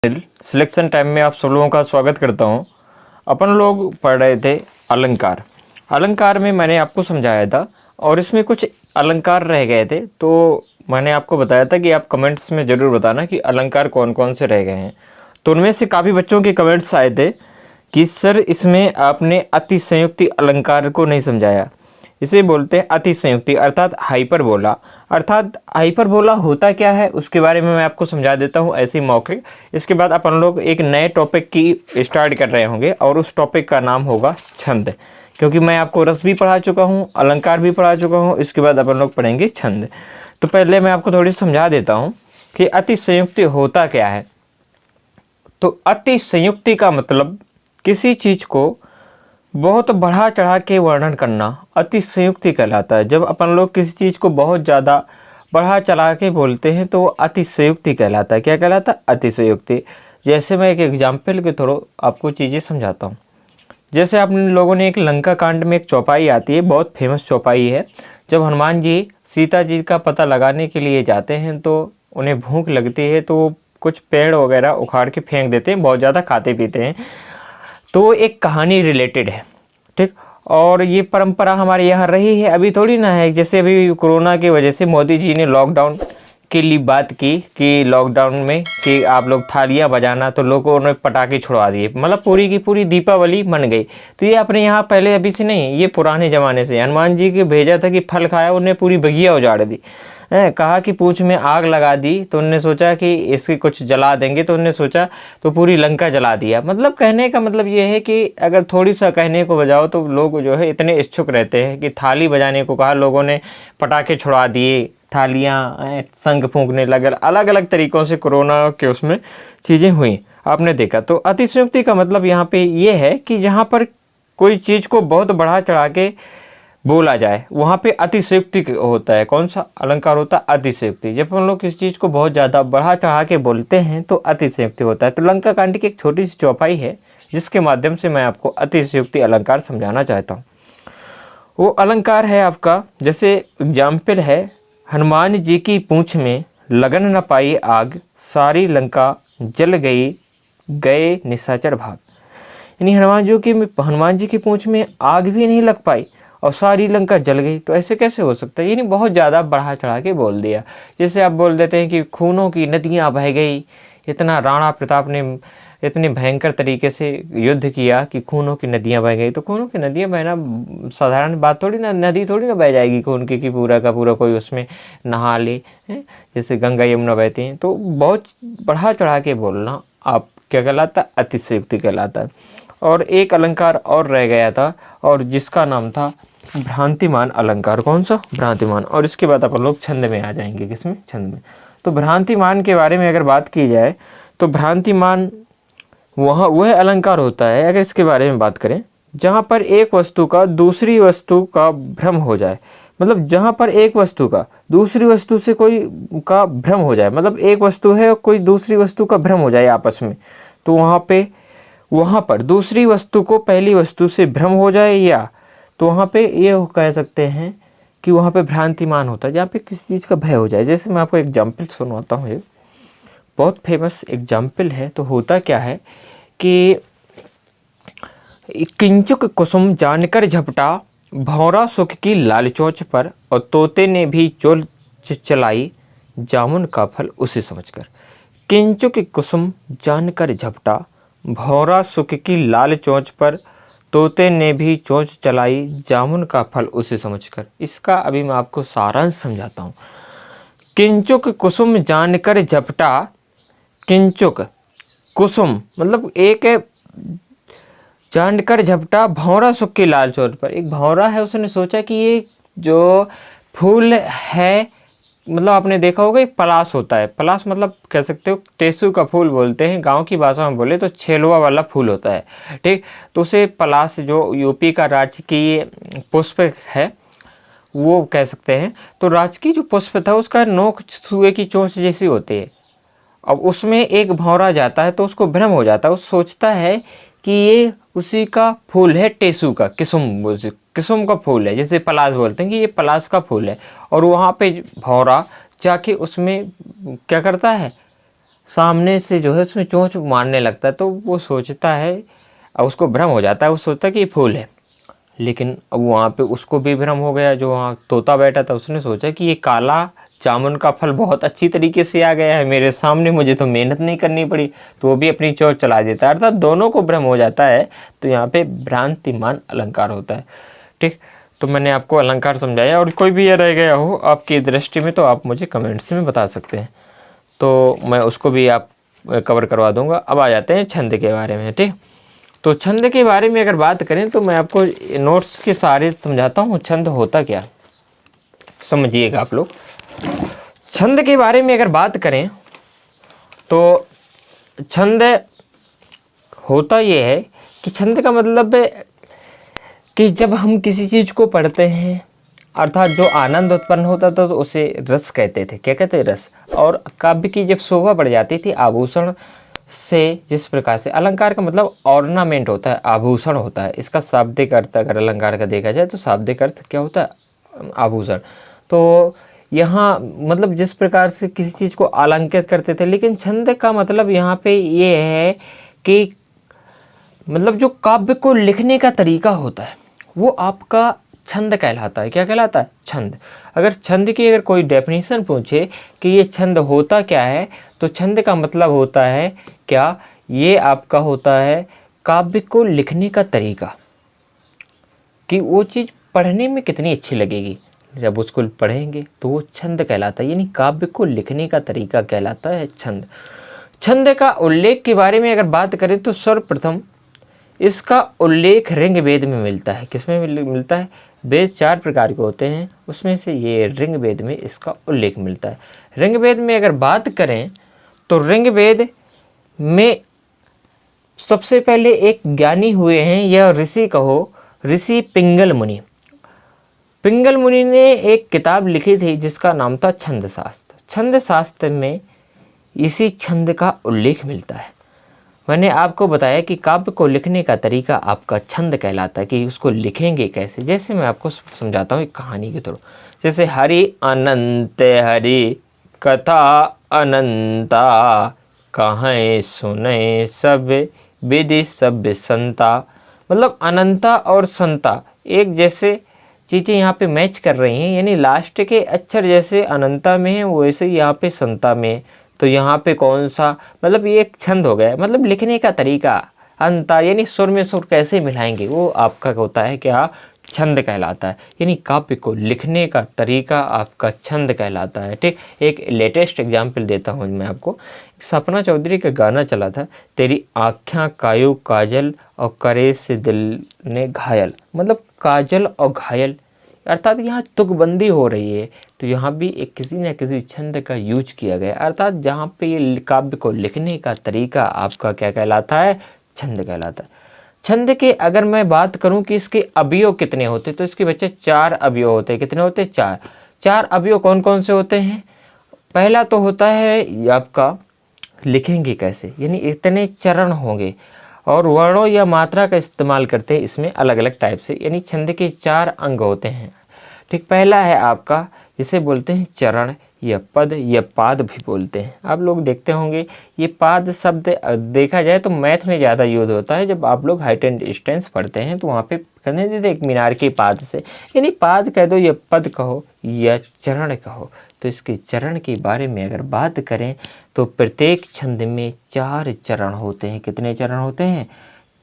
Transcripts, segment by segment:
Selection time में आप सब लोगों का स्वागत करता हूं। अपन लोग पढ़ रहे थे अलंकार। अलंकार में मैंने आपको समझाया था और इसमें कुछ अलंकार रह गए थे, तो मैंने आपको बताया था कि आप कमेंट्स में ज़रूर बताना कि अलंकार कौन कौन से रह गए हैं। तो उनमें से काफ़ी बच्चों के कमेंट्स आए थे कि सर इसमें आपने अतिसंयुक्ति अलंकार को नहीं समझाया। इसे बोलते हैं अतिसंयुक्ति अर्थात हाइपरबोला। अर्थात हाइपरबोला होता क्या है उसके बारे में मैं आपको समझा देता हूँ ऐसे ही मौके। इसके बाद अपन लोग एक नए टॉपिक की स्टार्ट कर रहे होंगे और उस टॉपिक का नाम होगा छंद, क्योंकि मैं आपको रस भी पढ़ा चुका हूँ, अलंकार भी पढ़ा चुका हूँ। इसके बाद अपन लोग पढ़ेंगे छंद। तो पहले मैं आपको थोड़ी समझा देता हूँ कि अतिसंयुक्ति होता क्या है। तो अतिसंयुक्ति का मतलब किसी चीज़ को बहुत बढ़ा चढ़ा के वर्णन करना अतिसंयुक्ति कहलाता है। जब अपन लोग किसी चीज़ को बहुत ज़्यादा बढ़ा चढ़ा के बोलते हैं तो अतिसंयुक्ति कहलाता है। क्या कहलाता है? अतिसंयुक्ति। जैसे मैं एक एग्जाम्पल के थ्रू आपको चीज़ें समझाता हूँ। जैसे आप लोगों ने एक लंका कांड में एक चौपाई आती है, बहुत फेमस चौपाई है। जब हनुमान जी सीता जी का पता लगाने के लिए जाते हैं तो उन्हें भूख लगती है, तो कुछ पेड़ वगैरह उखाड़ के फेंक देते हैं, बहुत ज़्यादा खाते पीते हैं। तो एक कहानी रिलेटेड है, ठीक। और ये परंपरा हमारे यहाँ रही है, अभी थोड़ी ना है। जैसे अभी कोरोना की वजह से मोदी जी ने लॉकडाउन के लिए बात की कि लॉकडाउन में कि आप लोग थालियाँ बजाना, तो लोगों ने पटाखे छुड़वा दिए, मतलब पूरी की पूरी दीपावली मन गई। तो ये अपने यहाँ पहले अभी से नहीं, ये पुराने ज़माने से। हनुमान जी के भेजा था कि फल खाया, उन्हें पूरी बगिया उजाड़ दी। कहा कि पूंछ में आग लगा दी, तो उन्होंने सोचा कि इसकी कुछ जला देंगे, तो उन्होंने सोचा तो पूरी लंका जला दिया। मतलब कहने का मतलब ये है कि अगर थोड़ी सा कहने को बजाओ तो लोग जो है इतने इच्छुक रहते हैं कि थाली बजाने को कहा, लोगों ने पटाखे छुड़ा दिए, थालियाँ शंख फूंकने लगे, अलग अलग तरीक़ों से कोरोना के उसमें चीज़ें हुई, आपने देखा। तो अतिशयोक्ति का मतलब यहाँ पे ये है कि जहाँ पर कोई चीज़ को बहुत बढ़ा चढ़ा के बोला जाए वहाँ पे अतिशयोक्ति होता है। कौन सा अलंकार होता है? अतिशयोक्ति। जब हम लोग किसी चीज़ को बहुत ज़्यादा बढ़ा चढ़ा के बोलते हैं तो अतिशयोक्ति होता है। तो लंका कांड की एक छोटी सी चौपाई है जिसके माध्यम से मैं आपको अतिशयोक्ति अलंकार समझाना चाहता हूँ। वो अलंकार है आपका, जैसे एग्जाम्पल है, हनुमान जी की पूँछ में लगन न पाई आग, सारी लंका जल गई, गए निशाचर भाग। यानी हनुमान जी की पूँछ में आग भी नहीं लग पाई और सारी लंका जल गई। तो ऐसे कैसे हो सकता है? यानी बहुत ज़्यादा बढ़ा चढ़ा के बोल दिया। जैसे आप बोल देते हैं कि खूनों की नदियाँ बह गई, इतना राणा प्रताप ने इतने भयंकर तरीके से युद्ध किया कि खूनों की नदियाँ बह गई। तो खूनों की नदियाँ बहना साधारण बात थोड़ी ना, नदी थोड़ी ना बह जाएगी खून की कि पूरा का पूरा कोई उसमें नहा ले, जैसे गंगा यमुना बहती हैं। तो बहुत बढ़ा चढ़ा के बोलना आप क्या कहलाता? अतिशयोक्ति कहलाता है। और एक अलंकार और रह गया था और जिसका नाम था भ्रांतिमान अलंकार। कौन सा? भ्रांतिमान। और इसके बाद अपन लोग छंद में आ जाएंगे। किसमें? छंद में। तो भ्रांतिमान के बारे में अगर बात की जाए तो भ्रांतिमान वह अलंकार होता है, अगर इसके बारे में बात करें, जहाँ पर एक वस्तु का दूसरी वस्तु का भ्रम हो जाए। मतलब जहाँ पर एक वस्तु का दूसरी वस्तु से कोई का भ्रम हो जाए, मतलब एक वस्तु है और कोई दूसरी वस्तु का भ्रम हो जाए आपस में, तो वहाँ पर दूसरी वस्तु को पहली वस्तु से भ्रम हो जाए, या तो वहाँ पे ये कह सकते हैं कि वहाँ पे भ्रांतिमान होता है, जहाँ पे किसी चीज़ का भय हो जाए। जैसे मैं आपको एग्जाम्पल सुनाता हूँ, ये बहुत फेमस एग्जाम्पल है। तो होता क्या है कि किंचुक कुसुम जानकर झपटा, भौरा सुख की लाल चोंच पर, और तोते ने भी चोल चलाई, जामुन का फल उसे समझकर। किंचुक कुसुम जानकर झपटा, भौरा सुख की लाल चोंच पर, तोते ने भी चोंच चलाई, जामुन का फल उसे समझकर। इसका अभी मैं आपको सारांश समझाता हूँ। किंचुक कुसुम जानकर झपटा, किंचुक कुसुम मतलब एक जानकर झपटा, भौरा सुख की लाल चोंच पर। एक भौरा है, उसने सोचा कि ये जो फूल है, मतलब आपने देखा होगा एक पलाश होता है, पलाश मतलब कह सकते हो टेसू का फूल बोलते हैं, गांव की भाषा में बोले तो छेलवा वाला फूल होता है, ठीक। तो उसे पलाश, जो यूपी का राजकीय पुष्प है वो कह सकते हैं। तो राजकीय जो पुष्प था उसका नोक सुए की चोंच जैसी होती है। अब उसमें एक भौरा जाता है तो उसको भ्रम हो जाता है, वो सोचता है कि ये उसी का फूल है, टेसू का, किसुम का फूल है, जैसे पलाश बोलते हैं कि ये पलाश का फूल है। और वहाँ पे भौरा जाके उसमें क्या करता है, सामने से जो है उसमें चोंच मारने लगता है, तो वो सोचता है और उसको भ्रम हो जाता है, वो सोचता है कि ये फूल है। लेकिन अब वहाँ पे उसको भी भ्रम हो गया, जो वहाँ तोता बैठा था उसने सोचा कि ये काला जामुन का फल बहुत अच्छी तरीके से आ गया है मेरे सामने, मुझे तो मेहनत नहीं करनी पड़ी, तो वो भी अपनी चोट चला देता है, अर्थात दोनों को भ्रम हो जाता है। तो यहाँ पे भ्रांतिमान अलंकार होता है। ठीक, तो मैंने आपको अलंकार समझाया, और कोई भी ये रह गया हो आपकी दृष्टि में तो आप मुझे कमेंट्स में बता सकते हैं, तो मैं उसको भी आप कवर करवा दूंगा। अब आ जाते हैं छंद के बारे में। ठीक, तो छंद के बारे में अगर बात करें तो मैं आपको नोट्स के सारे समझाता हूँ छंद होता क्या, समझिएगा आप लोग। छंद के बारे में अगर बात करें तो छंद होता ये है कि छंद का मतलब है कि जब हम किसी चीज़ को पढ़ते हैं, अर्थात जो आनंद उत्पन्न होता था तो उसे रस कहते थे। क्या कहते हैं? रस। और काव्य की जब शोभा बढ़ जाती थी आभूषण से, जिस प्रकार से अलंकार का मतलब ऑर्नामेंट होता है, आभूषण होता है। इसका शाब्दिक अर्थ अगर अलंकार का देखा जाए तो शाब्दिक अर्थ क्या होता है? आभूषण। तो यहाँ मतलब जिस प्रकार से किसी चीज़ को अलंकृत करते थे, लेकिन छंद का मतलब यहाँ पे ये है कि मतलब जो काव्य को लिखने का तरीका होता है वो आपका छंद कहलाता है। क्या कहलाता है? छंद। अगर छंद की अगर कोई डेफिनेशन पूछे कि ये छंद होता क्या है, तो छंद का मतलब होता है क्या, ये आपका होता है काव्य को लिखने का तरीका, कि वो चीज़ पढ़ने में कितनी अच्छी लगेगी, जब उसको पढ़ेंगे तो वो छंद कहलाता है, यानी काव्य को लिखने का तरीका कहलाता है छंद। छंद का उल्लेख के बारे में अगर बात करें तो सर्वप्रथम इसका उल्लेख ऋग वेद में मिलता है। किसमें मिलता है? वेद 4 प्रकार के होते हैं, उसमें से ये ऋग वेद में इसका उल्लेख मिलता है। ऋग वेद में अगर बात करें तो ऋग वेद में सबसे पहले एक ज्ञानी हुए हैं, या ऋषि कहो, ऋषि पिंगल मुनि। पिंगल मुनि ने एक किताब लिखी थी जिसका नाम था छंद शास्त्र। छंद शास्त्र में इसी छंद का उल्लेख मिलता है। मैंने आपको बताया कि काव्य को लिखने का तरीका आपका छंद कहलाता है, कि उसको लिखेंगे कैसे। जैसे मैं आपको समझाता हूँ एक कहानी के थ्रू। जैसे हरि अनंत हरि कथा अनंता, कहें सुने सब विधि सब संता। मतलब अनंता और संता एक जैसे चीज़ें यहाँ पे मैच कर रही हैं, यानी लास्ट के अक्षर जैसे अनंता में है वैसे यहाँ पे संता में है। तो यहाँ पे कौन सा, मतलब ये एक छंद हो गया, मतलब लिखने का तरीका। अंता यानी सुर में सुर कैसे मिलाएंगे, वो आपका होता है क्या? छंद कहलाता है। यानी काव्य को लिखने का तरीका आपका छंद कहलाता है। ठीक, एक लेटेस्ट एग्जाम्पल देता हूँ मैं आपको। सपना चौधरी का गाना चला था, तेरी आँखें कायो काजल और करे से दिल ने घायल। मतलब काजल और घायल, अर्थात यहाँ तुकबंदी हो रही है, तो यहाँ भी एक किसी न किसी छंद का यूज किया गया, अर्थात जहाँ पे ये काव्य को लिखने का तरीका आपका क्या कहलाता है? छंद कहलाता है। छंद के अगर मैं बात करूं कि इसके अवयव कितने होते, तो इसके बच्चे 4 अवयव होते हैं। कितने होते हैं? 4। 4 अवयव कौन कौन से होते हैं? पहला तो होता है आपका लिखेंगे कैसे, यानी इतने चरण होंगे, और वर्णों या मात्रा का इस्तेमाल करते हैं इसमें अलग अलग टाइप से, यानी छंद के 4 अंग होते हैं। ठीक, पहला है आपका जिसे बोलते हैं चरण, या पद, या पाद भी बोलते हैं। आप लोग देखते होंगे ये पाद शब्द देखा जाए तो मैथ में ज़्यादा यूज होता है। जब आप लोग हाइट एंड डिस्टेंस पढ़ते हैं तो वहाँ पे कहते हैं एक मीनार के पाद से, यानी पाद कह दो या पद कहो या चरण कहो। तो इसके चरण के बारे में अगर बात करें तो प्रत्येक छंद में 4 चरण होते हैं। कितने चरण होते हैं?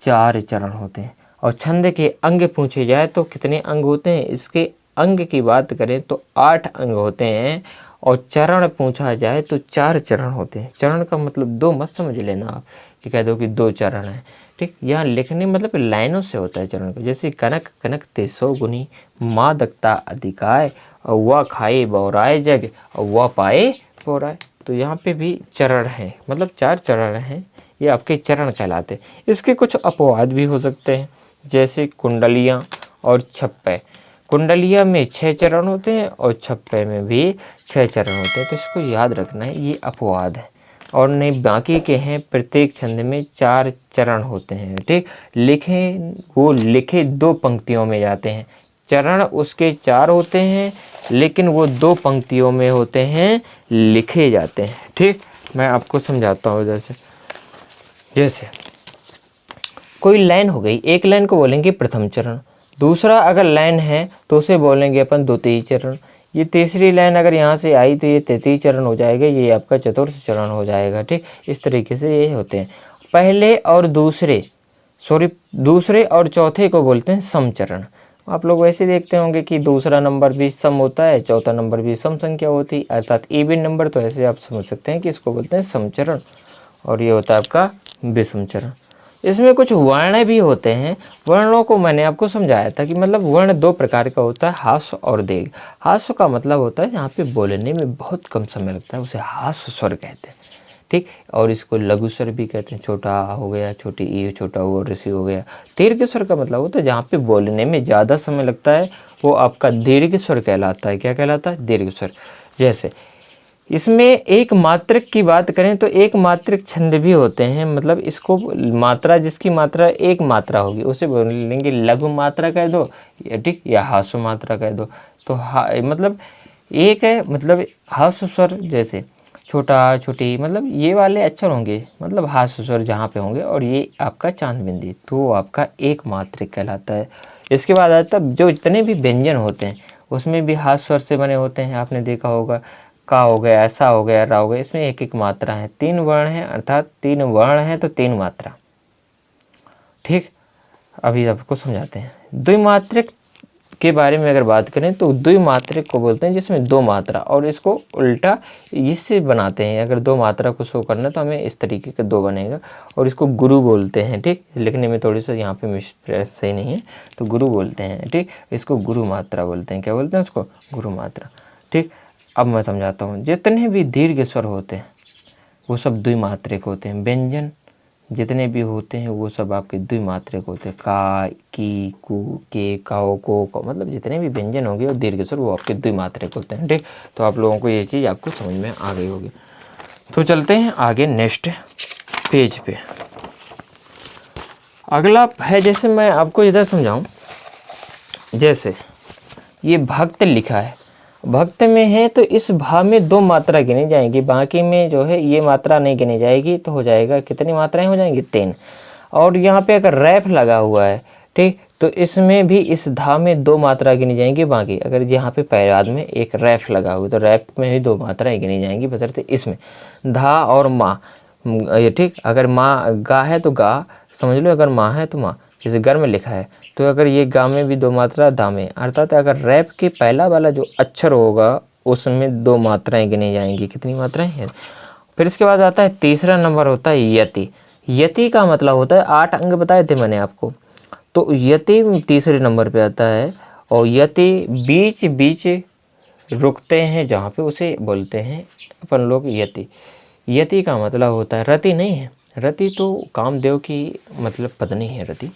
4 चरण होते हैं। और छंद के अंग पूछे जाए तो कितने अंग होते हैं? इसके अंग की बात करें तो 8 अंग होते हैं, और चरण पूछा जाए तो 4 चरण होते हैं। चरण का मतलब 2 मत समझ लेना आप कि कह दो कि 2 चरण हैं। ठीक, यहाँ लिखने मतलब लाइनों से होता है चरण का। जैसे कनक कनक ते 100 गुनी, माँ दकता अधिकाय, और वह खाए बौराए जग, और वह पाए बौराए। तो यहाँ पे भी चरण हैं, मतलब 4 चरण हैं, ये आपके चरण कहलाते हैं। इसके कुछ अपवाद भी हो सकते हैं, जैसे कुंडलियाँ और छप्पे। कुंडलिया में 6 चरण होते हैं और छप्पे में भी 6 चरण होते हैं, तो इसको याद रखना है, ये अपवाद है। और नहीं बाकी के हैं, प्रत्येक छंद में 4 चरण होते हैं। ठीक, वो लिखे 2 पंक्तियों में जाते हैं। चरण उसके 4 होते हैं, लेकिन वो 2 पंक्तियों में होते हैं, लिखे जाते हैं। ठीक, मैं आपको समझाता हूँ इधर से। जैसे कोई लाइन हो गई, एक लाइन को बोलेंगे प्रथम चरण, दूसरा अगर लाइन है तो उसे बोलेंगे अपन द्वितीय चरण, ये तीसरी लाइन अगर यहाँ से आई तो ये तृतीय चरण हो जाएगा, ये आपका चतुर्थ चरण हो जाएगा। ठीक, इस तरीके से ये होते हैं। पहले और दूसरे और चौथे को बोलते हैं सम चरण। आप लोग वैसे देखते होंगे कि दूसरा नंबर भी सम होता है, चौथा नंबर भी सम संख्या होती है, अर्थात इवन नंबर, तो ऐसे आप समझ सकते हैं कि इसको बोलते हैं सम चरण। और ये होता है आपका विषम चरण। इसमें कुछ वर्ण भी होते हैं। वर्णों को मैंने आपको समझाया था कि मतलब वर्ण दो प्रकार का होता है, हास्य और दीर्घ। हास्य का मतलब होता है जहाँ पे बोलने में बहुत कम समय लगता है, उसे हास्य स्वर कहते हैं। ठीक, और इसको लघु स्वर भी कहते हैं, छोटा हो गया, छोटी ई, छोटा ओ, ऋषि हो गया। दीर्घ स्वर का मतलब होता है जहाँ पे बोलने में ज़्यादा समय लगता है, वो आपका दीर्घ स्वर कहलाता है। क्या कहलाता है? दीर्घ स्वर। जैसे इसमें एक मात्रक की बात करें तो एक मात्रक छंद भी होते हैं, मतलब इसको मात्रा, जिसकी मात्रा एक मात्रा होगी उसे बोलेंगे लघु मात्रा कह दो, ठीक, या हास्य मात्रा कह दो। तो मतलब एक है, मतलब हास्य स्वर, जैसे छोटा, छोटी, मतलब ये वाले अक्षर होंगे, मतलब हास्य स्वर जहाँ पे होंगे, और ये आपका चांद बिंदी, तो आपका एक मात्रक कहलाता है। इसके बाद आता है जो इतने भी व्यंजन होते हैं उसमें भी हास्य स्वर से बने होते हैं, आपने देखा होगा, का हो गया, ऐसा हो गया, रा हो गया, इसमें एक एक मात्रा है, 3 वर्ण हैं, अर्थात 3 वर्ण हैं तो 3 मात्रा। ठीक, अभी आपको समझाते हैं। द्विमात्रक के बारे में अगर बात करें तो द्विमात्रक को बोलते हैं जिसमें 2 मात्रा, और इसको उल्टा इससे बनाते हैं। अगर 2 मात्रा को शो करना तो हमें इस तरीके का 2 बनेगा, और इसको गुरु बोलते हैं। ठीक, लिखने में थोड़ी सा यहाँ पे मिसप्रेस सही नहीं है, तो गुरु बोलते हैं। ठीक, इसको गुरु मात्रा बोलते हैं। क्या बोलते हैं उसको? गुरु मात्रा। ठीक, अब मैं समझाता हूँ। जितने भी दीर्घ स्वर होते हैं वो सब द्विमात्रिक होते हैं। व्यंजन जितने भी होते हैं वो सब आपके द्विमात्रिक होते हैं। का, की, कु, के, काओ, को, मतलब जितने भी व्यंजन होंगे और दीर्घ स्वर वो आपके द्विमात्रिक होते हैं। ठीक, तो आप लोगों को ये चीज़ आपको समझ में आ गई होगी। तो चलते हैं आगे नेक्स्ट पेज पे। अगला है, जैसे मैं आपको इधर समझाऊं, जैसे ये भक्त लिखा है, भक्त में है तो इस भा में 2 मात्रा गिनी जाएंगी, बाकी में जो है ये मात्रा नहीं गिनी जाएगी, तो हो जाएगा कितनी मात्राएं हो जाएंगी? 3। और यहाँ पे अगर रैफ लगा हुआ है, ठीक, तो इसमें भी इस धा में 2 मात्रा गिनी जाएंगी, बाकी अगर यहाँ पे पैराद में एक रैफ लगा हुआ तो रैफ में भी 2 मात्राएं गिनी जाएंगी, बशर्ते इसमें धा और माँ, ये ठीक, अगर माँ गा है तो गा समझ लो, अगर माँ है तो माँ, जैसे घर में लिखा है, तो अगर ये गा में भी 2 मात्रा, धा में, अर्थात अगर रैप के पहला वाला जो अक्षर होगा उसमें 2 मात्राएं गिनी जाएंगी। कितनी मात्राएं हैं? फिर इसके बाद आता है तीसरा नंबर होता है यति। यति का मतलब होता है 8 अंग बताए थे मैंने आपको, तो यति तीसरे नंबर पे आता है। और यति बीच बीच रुकते हैं जहाँ पे उसे बोलते हैं अपन लोग यति। यति का मतलब होता है, रति नहीं है, रति तो कामदेव की मतलब पत्नी है रति।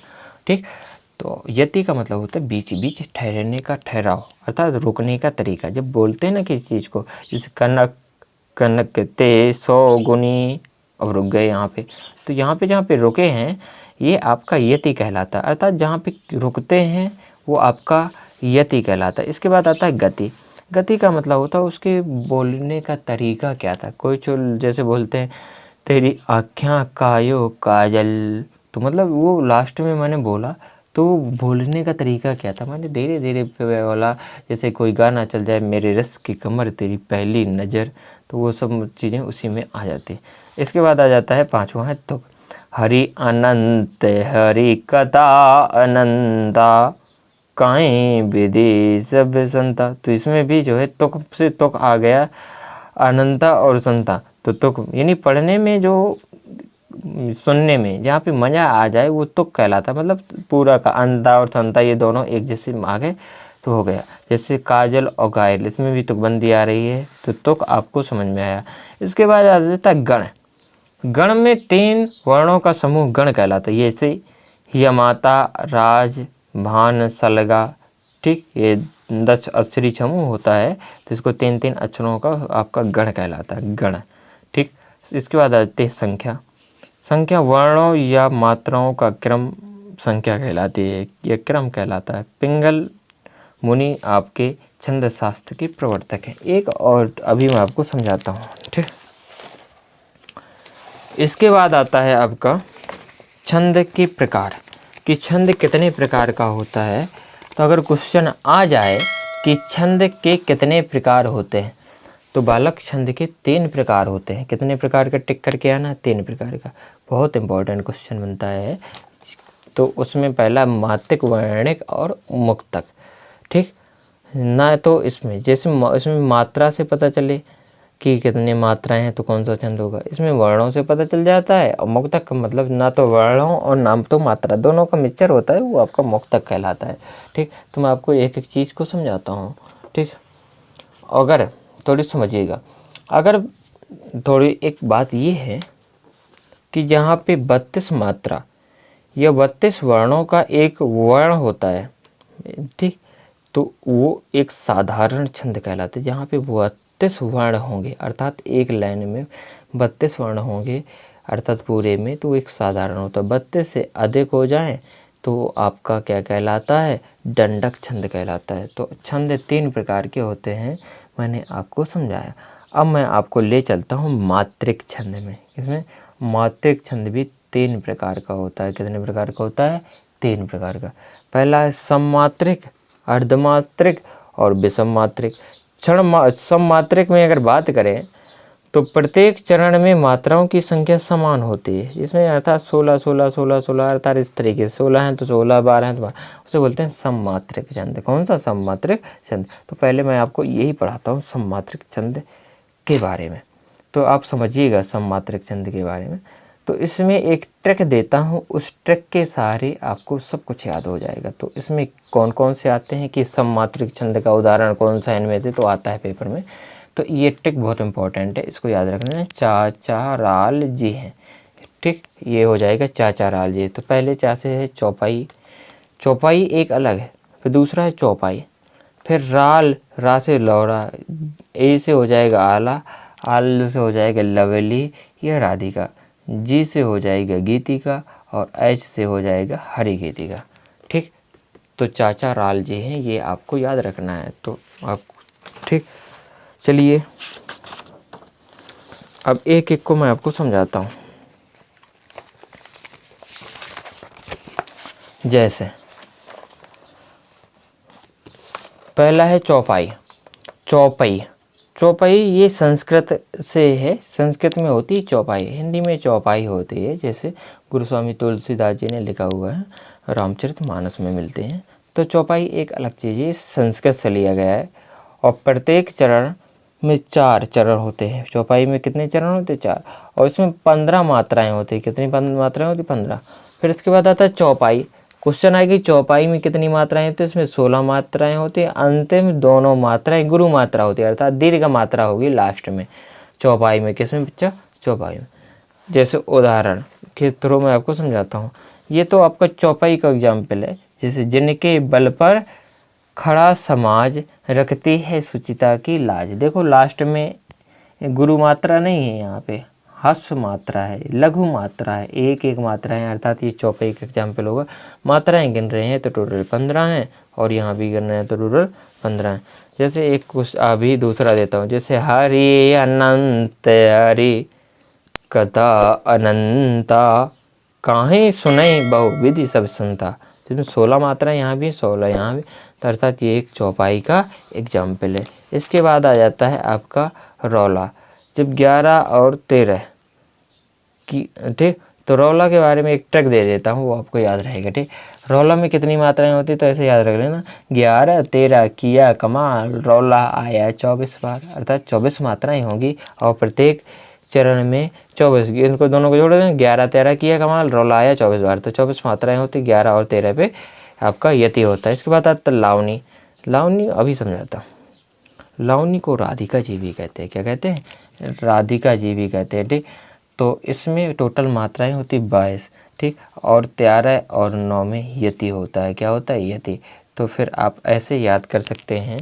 ठीक, तो यति का मतलब होता है बीच बीच ठहरने का ठहराव, अर्थात रुकने का तरीका। जब बोलते हैं ना किसी चीज़ को, जैसे कनक, कनक ते 100 गुनी, अब रुक गए यहाँ पे, तो यहाँ पे जहाँ पे रुके हैं ये आपका यति कहलाता है, अर्थात जहाँ पे रुकते हैं वो आपका यति कहलाता है। इसके बाद आता है गति। गति का मतलब होता है उसके बोलने का तरीका क्या था। कोई जैसे बोलते हैं तेरी आँखें कायो काजल, तो मतलब वो लास्ट में मैंने बोला तो बोलने का तरीका क्या था, मैंने धीरे धीरे बोला। जैसे कोई गाना चल जाए, मेरे रस की कमर तेरी पहली नज़र, तो वो सब चीज़ें उसी में आ जाती हैं। इसके बाद आ जाता है 5वां है तुक। हरि अनंत हरि कथा अनंता, काई विधि सब संता, तो इसमें भी जो है तुक से तुक आ गया, अनंता और संता। तो तुक यानी पढ़ने में, जो सुनने में जहाँ पे मज़ा आ जाए वो तुक कहलाता है, मतलब पूरा का अंता और संता ये दोनों एक जैसे आ गए तो हो गया। जैसे काजल और घायल, इसमें भी तुकबंदी आ रही है, तो तुक आपको समझ में आया। इसके बाद आ जाता है गण। गण में 3 वर्णों का समूह गण कहलाता है, जैसे यमाता, राज, भान, सलगा। ठीक, ये 10 अक्षरी समूह होता है, तो इसको 3-3 अक्षरों का आपका गण कहलाता है, गण। ठीक, इसके बाद आती है संख्या। संख्या वर्णों या मात्राओं का क्रम संख्या कहलाती है, यह क्रम कहलाता है। पिंगल मुनि आपके छंद शास्त्र के प्रवर्तक हैं। एक और अभी मैं आपको समझाता हूँ। ठीक, इसके बाद आता है आपका छंद के प्रकार, कि छंद कितने प्रकार का होता है। तो अगर क्वेश्चन आ जाए कि छंद के कितने प्रकार होते हैं, तो बालक छंद के 3 प्रकार होते हैं। कितने प्रकार का टिक करके आना, 3 प्रकार का। बहुत इंपॉर्टेंट क्वेश्चन बनता है। तो उसमें पहला मात्रिक, वर्णिक और मुक्तक, ठीक ना। तो इसमें जैसे इसमें मात्रा से पता चले कि कितनी मात्राएं हैं तो कौन सा छंद होगा। इसमें वर्णों से पता चल जाता है, और मुक्तक का मतलब ना तो वर्णों और ना तो मात्रा, दोनों का मिक्सचर होता है, वो आपका मुक्तक कहलाता है। ठीक, तो मैं आपको एक एक चीज़ को समझाता हूँ। ठीक, अगर थोड़ी समझिएगा, अगर थोड़ी एक बात ये है कि जहाँ पे 32 मात्रा या 32 वर्णों का एक वर्ण होता है, ठीक, तो वो एक साधारण छंद कहलाते हैं। जहाँ पे 32 वर्ण होंगे, अर्थात एक लाइन में 32 वर्ण होंगे, अर्थात पूरे में, तो एक साधारण होता है। 32 से अधिक हो जाएं तो आपका क्या कहलाता है, दंडक छंद कहलाता है। तो छंद 3 प्रकार के होते हैं, मैंने आपको समझाया। अब मैं आपको ले चलता हूँ मात्रिक छंद में। इसमें मात्रिक छंद भी 3 प्रकार का होता है। कितने प्रकार का होता है, 3 प्रकार का। पहला है सममात्रिक, अर्धमात्रिक और विषम मात्रिक। सममात्रिक में अगर बात करें तो प्रत्येक चरण में मात्राओं की संख्या समान होती है। इसमें अर्थात 16 16 16 16, अर्थात इस तरीके से 16 हैं तो 16, 12 हैं तो 12, उसे बोलते हैं सममात्रिक छंद। कौन सा, सममात्रिक छंद। तो पहले मैं आपको यही पढ़ाता हूँ सममात्रिक छंद के बारे में, तो आप समझिएगा सममात्रिक छंद के बारे में। तो इसमें एक ट्रिक देता हूँ, उस ट्रिक के सहारे आपको सब कुछ याद हो जाएगा। तो इसमें कौन कौन से आते हैं कि सममात्रिक छंद का उदाहरण कौन सा इनमें से, तो आता है पेपर में। तो ये ट्रिक बहुत इंपॉर्टेंट है, इसको याद रखना है। चा चा राल जी हैं, ठीक, ये हो जाएगा चा चा राल जी। तो पहले चा से है चौपाई, चौपाई एक अलग है, फिर दूसरा है चौपाई, फिर राल, रा से लौरा, ए से हो जाएगा आला, आल से हो जाएगा लवली या राधिका, जी से हो जाएगा गीतिका, और एच से हो जाएगा हरि गीतिका। ठीक, तो चाचा राल जी हैं, ये आपको याद रखना है। तो आप, ठीक, चलिए अब एक एक को मैं आपको समझाता हूँ। जैसे पहला है चौपाई, चौपाई, चौपाई ये संस्कृत से है, संस्कृत में होती है चौपाई, हिंदी में चौपाई होती है। जैसे गुरुस्वामी तुलसीदास जी ने लिखा हुआ है, रामचरितमानस में मिलते हैं। तो चौपाई एक अलग चीज़ है, संस्कृत से लिया गया है। और प्रत्येक चरण में 4 चरण होते हैं। चौपाई में कितने चरण होते हैं, 4, और इसमें 15 मात्राएं होती हैं। कितनी मात्राएं होती, 15। फिर इसके बाद आता है चौपाई। क्वेश्चन आएगी चौपाई में कितनी मात्राएं होती है, इसमें 16 मात्राएं होती है। अंतिम दोनों मात्राएं गुरु मात्रा होती है, अर्थात दीर्घ मात्रा होगी लास्ट में चौपाई में। किसमें बच्चा, चौपाई में। जैसे उदाहरण के थ्रू मैं आपको समझाता हूँ। ये तो आपका चौपाई का एग्जाम्पल है। जैसे जिनके बल पर खड़ा समाज रखती है सुचिता की लाज। देखो लास्ट में गुरु मात्रा नहीं है, यहाँ पे हस्व मात्रा है, लघु मात्रा है, एक एक मात्रा है, अर्थात ये चौपाई का एग्जाम्पल होगा। मात्राएं गिन रहे हैं तो टोटल 15 हैं, और यहाँ भी गिन रहे हैं तो टोटल 15 हैं। जैसे एक कुछ अभी दूसरा देता हूँ, जैसे हरि अनंत हरि कथा अनंता, काहे सुनई बहुविधि सब संता। जिसमें 16 मात्राएं यहाँ भी, 16 यहाँ भी, तो अर्थात ये एक चौपाई का एग्जाम्पल है। इसके बाद आ जाता है आपका रौला। जब 11 और 13 की, ठीक, तो रौला के बारे में एक ट्रिक दे देता हूँ, वो आपको याद रहेगा। ठीक, रौला में कितनी मात्राएं होती, तो ऐसे याद रख लेना, 11 13 किया कमाल, रौला आया 24 बार, अर्थात 24 मात्राएं होंगी। और प्रत्येक चरण में 24, इनको दोनों को जोड़ दें, 11 13 किया कमाल, रौला आया 24 बार, तो 24 मात्राएं होती। 11 और 13 पे आपका यति होता है। इसके बाद आता है लावनी। लावनी अभी समझाता हूँ। लावनी को राधिका जी भी कहते हैं। क्या कहते हैं, राधिका जी भी कहते हैं। ठीक, तो इसमें टोटल मात्राएं होती 22। ठीक, और 13 और 9 में यति होता है। क्या होता है, यति। तो फिर आप ऐसे याद कर सकते हैं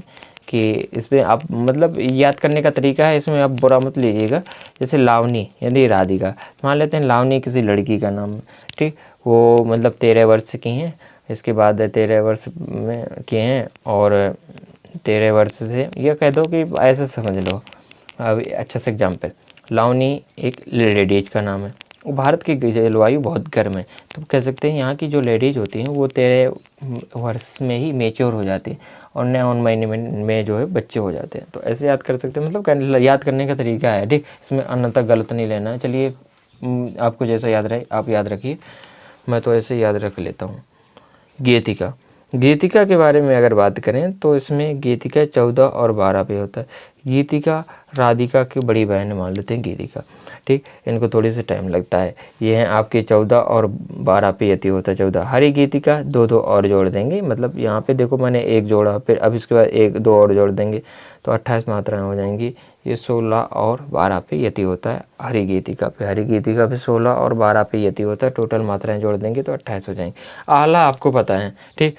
कि इसमें आप, मतलब याद करने का तरीका है, इसमें आप बुरा मत लीजिएगा। जैसे लावनी यानी राधिका, मान लेते हैं लावनी किसी लड़की का नाम है। ठीक, वो मतलब 13 वर्ष की हैं। इसके बाद 13 वर्ष में किए हैं, और 13 वर्ष से, यह कह दो कि ऐसे समझ लो। अब अच्छा से एग्जाम्पल, लावनी एक लेडीज का नाम है, भारत की जलवायु बहुत गर्म है, तो कह सकते हैं यहाँ की जो लेडीज होती हैं वो 13 वर्ष में ही मेच्योर हो जाती हैं और 9 महीने में जो है बच्चे हो जाते हैं। तो ऐसे याद कर सकते हैं, मतलब याद करने का तरीका है, ठीक। इसमें अन्यथा गलत नहीं लेना है। चलिए आपको जैसा याद रहे आप याद रखिए, मैं तो ऐसे याद रख लेता हूँ। गीतिका, गीतिका के बारे में अगर बात करें तो इसमें गीतिका 14 और 12 पे होता है। गीतिका राधिका की बड़ी बहन मान लेते हैं गीतिका, ठीक। इनको थोड़ी सी टाइम लगता है। ये हैं आपके 14 और 12 पे यति होता है 14। हरी गीतिका 2 और जोड़ देंगे, मतलब यहाँ पे देखो मैंने 1 जोड़ा, फिर अब इसके बाद 1-2 और जोड़ देंगे तो 28 मात्राएं हो जाएंगी। ये 16 और 12 पे यति होता है हरी गीतिका पे। हरी गीतिका पे 16 और 12 पे यति होता है। टोटल मात्राएं जोड़ देंगे तो 28 हो जाएंगी। आला आपको पता है, ठीक।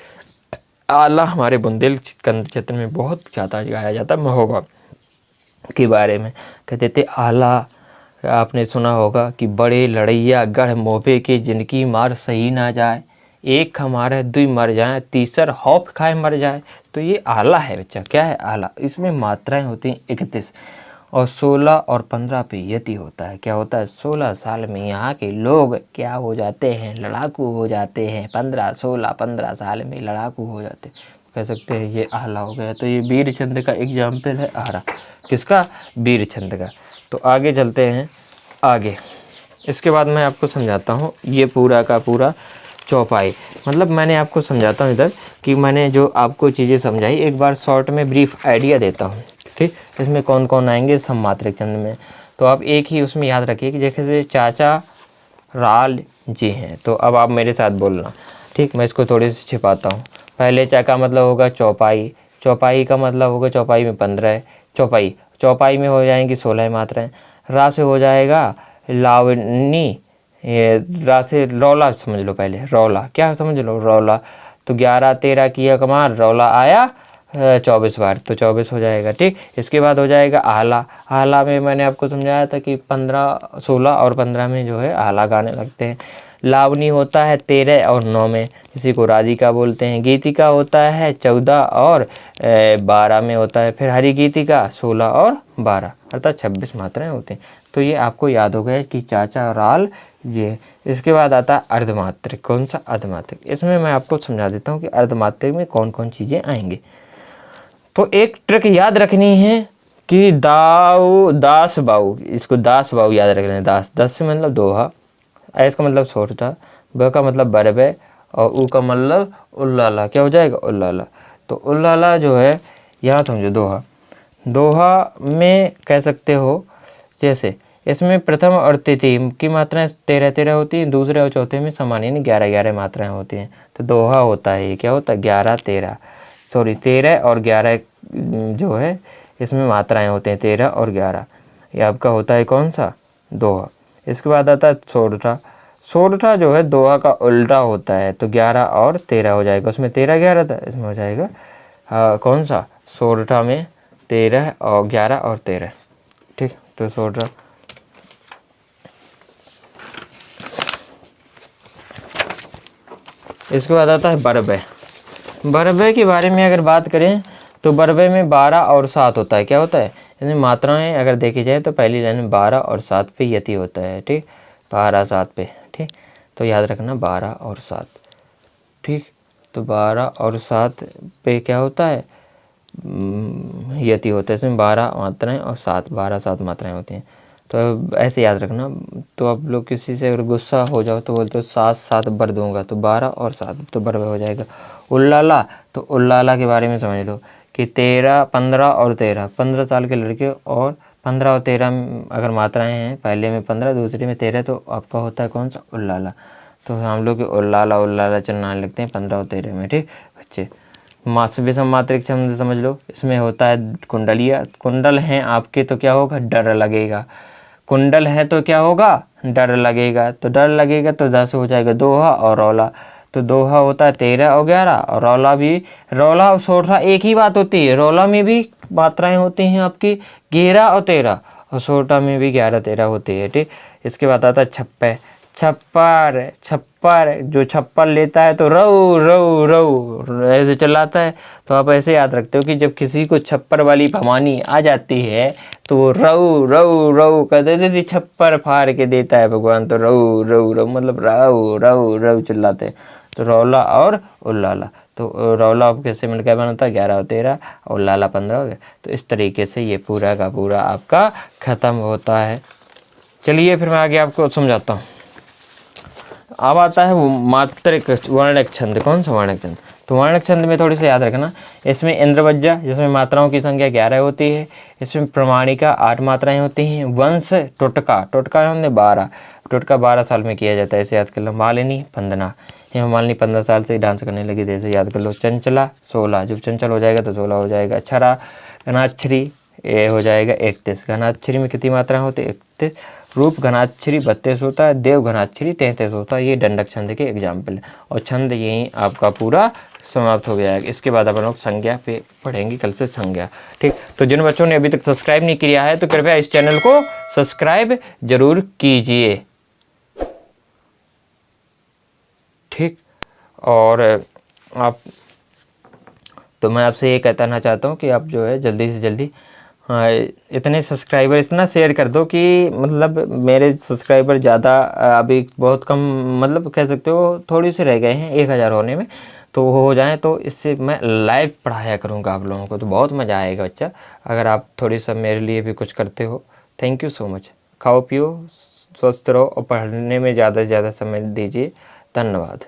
आला हमारे बुंदेलखंड क्षेत्र में बहुत ज़्यादा गाया जाता है। महोबा के बारे में कहते थे आला, आपने सुना होगा कि बड़े लड़ैया गढ़ मोहबे के जिनकी मार सही ना जाए, एक हमारे 2 मर जाए, तीसर हौफ खाए मर जाए। तो ये आला है बच्चा, क्या है आला। इसमें मात्राएं होती हैं 31 और 16 और 15 पे यति होता है। क्या होता है, 16 साल में यहाँ के लोग क्या हो जाते हैं, लड़ाकू हो जाते हैं। 15 साल में लड़ाकू हो जाते हैं, कह सकते हैं ये आला हो गया। तो ये वीरचंद का एग्जाम्पल है आला, किसका, वीरचंद का। तो आगे चलते हैं आगे। इसके बाद मैं आपको समझाता हूँ ये पूरा का पूरा चौपाई, मतलब मैंने आपको समझाता हूँ इधर कि मैंने जो आपको चीज़ें समझाई एक बार शॉर्ट में ब्रीफ आइडिया देता हूँ, ठीक। इसमें कौन कौन आएंगे, सममात्रिक छंद में। तो आप एक ही उसमें याद रखिए कि जैसे चाचा राल जी हैं, तो अब आप मेरे साथ बोलना, ठीक। मैं इसको थोड़ी सी छिपाता हूँ। पहले चा का मतलब होगा चौपाई, चौपाई का मतलब होगा चौपाई में 15 है, चौपाई चौपाई में हो जाएंगी 16 मात्राएं। रा से हो जाएगा लावनी, ये रा से रौला समझ लो, पहले रौला क्या समझ लो, रौला। तो 11-13 किया कमाल, रौला आया 24 बार, तो 24 हो जाएगा, ठीक। इसके बाद हो जाएगा आला। आला में मैंने आपको समझाया था कि 16 और 15 में जो है आला गाने लगते हैं। लावनी होता है 13 और 9 में, किसी को राधिका बोलते हैं। गीतिका होता है 14 और 12 में होता है। फिर हरी गीतिका 16 और 12 अर्थात 26 मात्राएं होती हैं। तो ये आपको याद हो गया कि चाचा और आल ये। इसके बाद आता है अर्धमात्रिक। कौन सा, अर्धमात्रिक। इसमें मैं आपको समझा देता हूँ कि अर्धमात्रिक में कौन कौन चीज़ें आएंगी। तो एक ट्रिक याद रखनी है कि दास बाऊ, इसको दास बाऊ याद रख लें। दास, दस से मतलब दोहा, ऐस का मतलब छोटा, ब का मतलब बरबे और ऊ का मतलब उल्लाला। क्या हो जाएगा, उल्लाला। तो उल्लाला जो है यहाँ समझो दोहा। दोहा में कह सकते हो जैसे इसमें प्रथम और तृतीय की मात्राएं 13-13 होती हैं, दूसरे और चौथे में समान यानी 11-11 मात्राएं होती हैं। तो दोहा होता है, ये क्या होता है, 11-13 सॉरी 13 और 11 जो है इसमें मात्राएं होते हैं 13 और 11। ये आपका होता है कौन सा, दोहा। इसके बाद आता है सोरठा। सोरठा जो है दोहा का उल्टा होता है, तो 11 और 13 हो जाएगा। उसमें 13-11 था, इसमें हो जाएगा कौन सा, सोरठा में 13 और 11 और 13, ठीक। तो सोरठा। इसके बाद आता है बरबे। बरबे के बारे में अगर बात करें तो बरबे में 12 और 7 होता है। क्या होता है, इसमें मात्राएं अगर देखी जाए तो पहली लाइन में 12 और 7 पे यति होता है, ठीक। 12-7 पे, ठीक। तो याद रखना 12 और 7, ठीक। तो 12 और 7 पे क्या होता है, यति होता है। इसमें 12 मात्राएं और 12-7 मात्राएं होती हैं। तो ऐसे याद रखना। तो आप लोग किसी से अगर गुस्सा हो जाओ तो बोलते हो 7-7 बर दूंगा, तो 12 और 7 तो बरबे हो जाएगा। उल्लाला, तो उल्लाला के बारे में समझ लो कि 15 और 13, 15 साल के लड़के और 15 और 13 अगर मात्राएं हैं, पहले में 15 दूसरे में 13, तो आपका होता है कौन सा, उल्लाला। तो हम लोग उल्लाला उल्लाला चलने लगते हैं 15 और 13 में, ठीक बच्चे। विषम मात्रिक छंद समझ लो, इसमें होता है कुंडलिया। कुंडल हैं आपके तो क्या होगा, डर लगेगा। कुंडल है तो क्या होगा, डर लगेगा। तो डर लगेगा तो 10 हो जाएगा दोहा और रौला। तो दोहा होता है 13 और 11 और रौला भी, रौला और सोरठा एक ही बात होती है। रौला में भी मात्राएं होती हैं आपकी 11 और 13 और सोरठा में भी 11-13 होती है, ठीक। इसके बाद आता है छप्पे। छप्पर छप्पर, जो छप्पर लेता है तो रऊ रऊ रऊ ऐसे चिल्लाता है। तो आप ऐसे याद रखते हो कि जब किसी को छप्पर वाली भवानी आ जाती है तो वो रऊ रऊ रऊ कर देती, छप्पर फाड़ के देता है भगवान। तो रऊ रऊ रऊ मतलब रऊ रऊ रऊ चिल्लाते हैं। तो रौला और उल्लाला, तो रौला अब कैसे मिल क्या बनता है, 11 और 13 और उल्लाला 15 हो गया। तो इस तरीके से ये पूरा का पूरा आपका ख़त्म होता है। चलिए फिर मैं आगे आपको समझाता हूँ। अब आता है वो मात्रिक वर्णक छंद। कौन सा वर्णक छंद? तो वर्णक छंद में थोड़ी सी याद रखना, इसमें इंद्रवज्जा जिसमें मात्राओं की संख्या 11 होती है, इसमें प्रमाणिका 8 मात्राएं होती हैं, वंश टोटका, टोटका हमने 12, टोटका 12 साल में किया जाता है, इसे याद कर लो। मालिनी वंदना, ये मालिनी 15 साल से डांस करने लगी थी, इसे याद कर लो। चंचला 16, जब चंचल हो जाएगा तो 16 हो जाएगा। अक्षरा घनाक्षरी ये हो जाएगा 31, घनाक्षरी में कितनी मात्राएं होती है 31, रूप घनाक्षरी 32 होता है, देव घनाक्षरी 33 होता है। ये दंडक छंद के एग्जाम्पल है और छंद यहीं आपका पूरा समाप्त हो गया है। इसके बाद अपन लोग संज्ञा पे पढ़ेंगे कल से संज्ञा। ठीक, तो जिन बच्चों ने अभी तक सब्सक्राइब नहीं किया है तो कृपया इस चैनल को सब्सक्राइब जरूर कीजिए। ठीक, और आप, तो मैं आपसे ये कहना चाहता हूँ कि आप जो है जल्दी से जल्दी इतने सब्सक्राइबर इतना शेयर कर दो कि मतलब मेरे सब्सक्राइबर ज़्यादा अभी बहुत कम, मतलब कह सकते हो थोड़ी से रह गए हैं 1000 होने में, तो हो जाए तो इससे मैं लाइव पढ़ाया करूँगा आप लोगों को, तो बहुत मज़ा आएगा बच्चा अगर आप थोड़ी सा मेरे लिए भी कुछ करते हो। Thank you so much. खाओ पियो, स्वस्थ रहो और पढ़ने में ज़्यादा से ज़्यादा समय दीजिए। धन्यवाद।